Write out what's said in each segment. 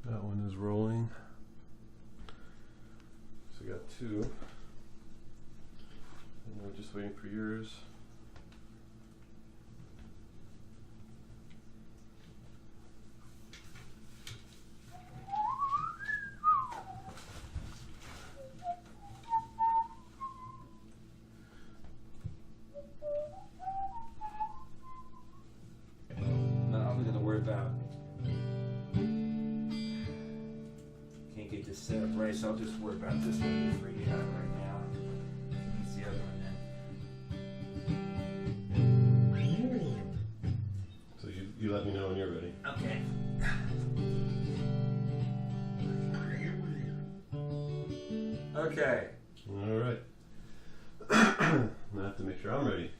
That one is rolling. So we got two. And we're just waiting for yours. Can't get this set up right, so I'll just worry about this one before you have it right now. It's the other one then. So you let me know when you're ready. Okay. Okay. All right. I have to make sure I'm ready.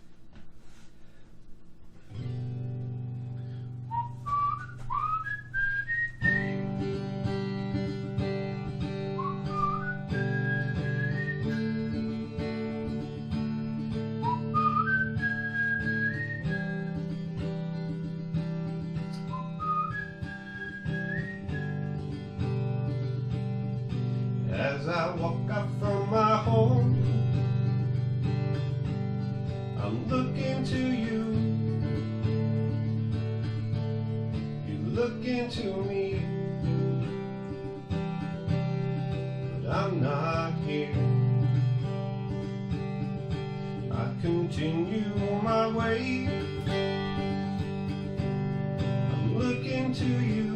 As I walk out from my home, I'm looking to you. You look into me, but I'm not here. I continue my way. I'm looking to you.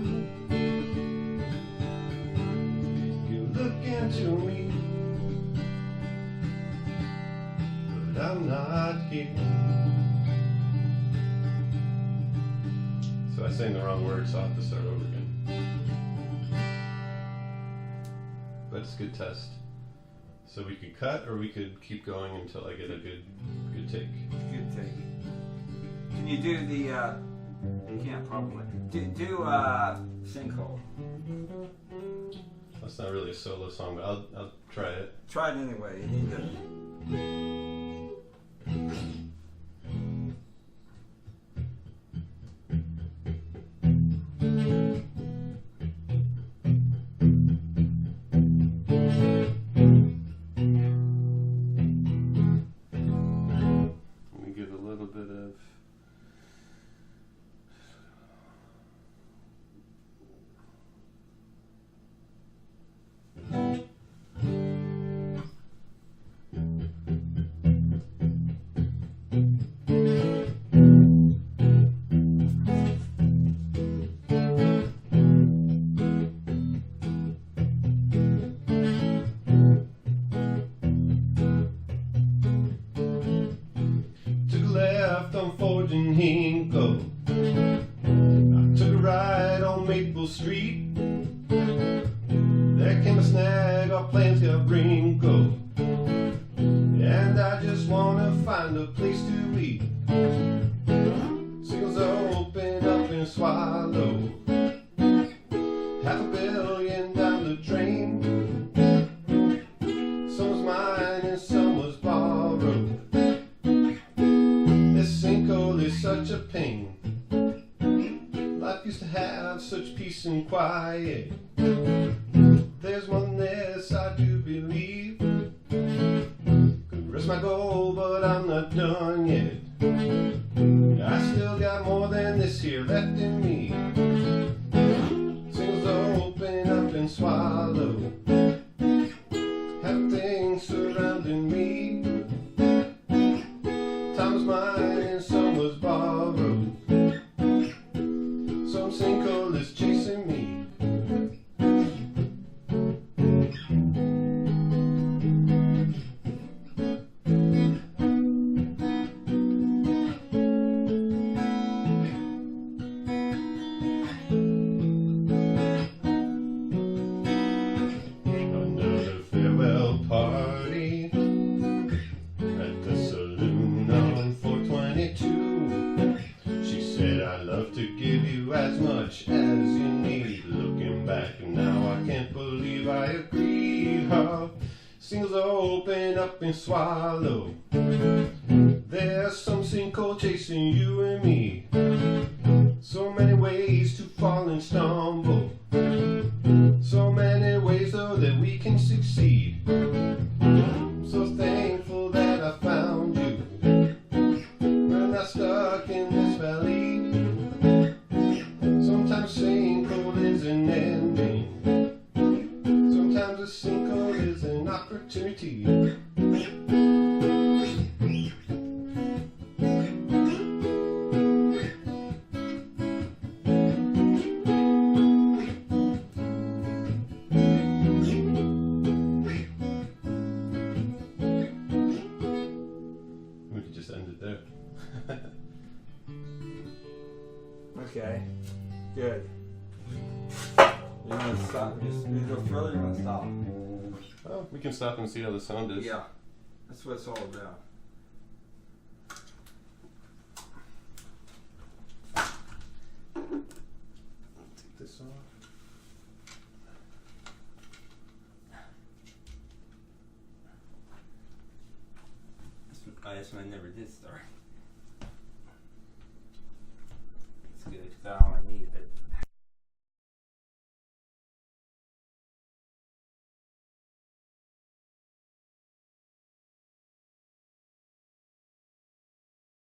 To me, but I'm not here. So I sang the wrong word, so I'll have to start over again. But it's a good test. So we could cut, or we could keep going until I get a good take. Good take. Can you do the? You can't probably do sinkhole. That's not really a solo song, but I'll try it. Try it anyway. You need to. Let me give a little bit of. Forging Hinkle. I took a ride on Maple Street. There came a snag, our plans got wrinkled, and I just wanna find a place to eat. Singles open up and swallow. $500 million down the drain. Some was mine and some was borrowed. Sinkhole is such a pain. Life used to have such peace and quiet. There's one less I do believe. Could rest my goal, but I'm not done yet. I still got more than this here left in me. Singles open up and swallow. Have things surrounding me. Time was mine and some was borrowed. Some sinkhole is chasing me. Another farewell party at the saloon on 422. She said, I'd love to give you as much as you need. Looking back now, I can't believe I agreed. Her singles open up and swallow. There's some sinkhole chasing you and me. So many ways to fall and stumble. You gonna stop? Just you go further. You gonna stop? Well, we can stop and see how the sound is. Yeah, that's what it's all about. Take this off. That's when I never did start. It's good, because all I need is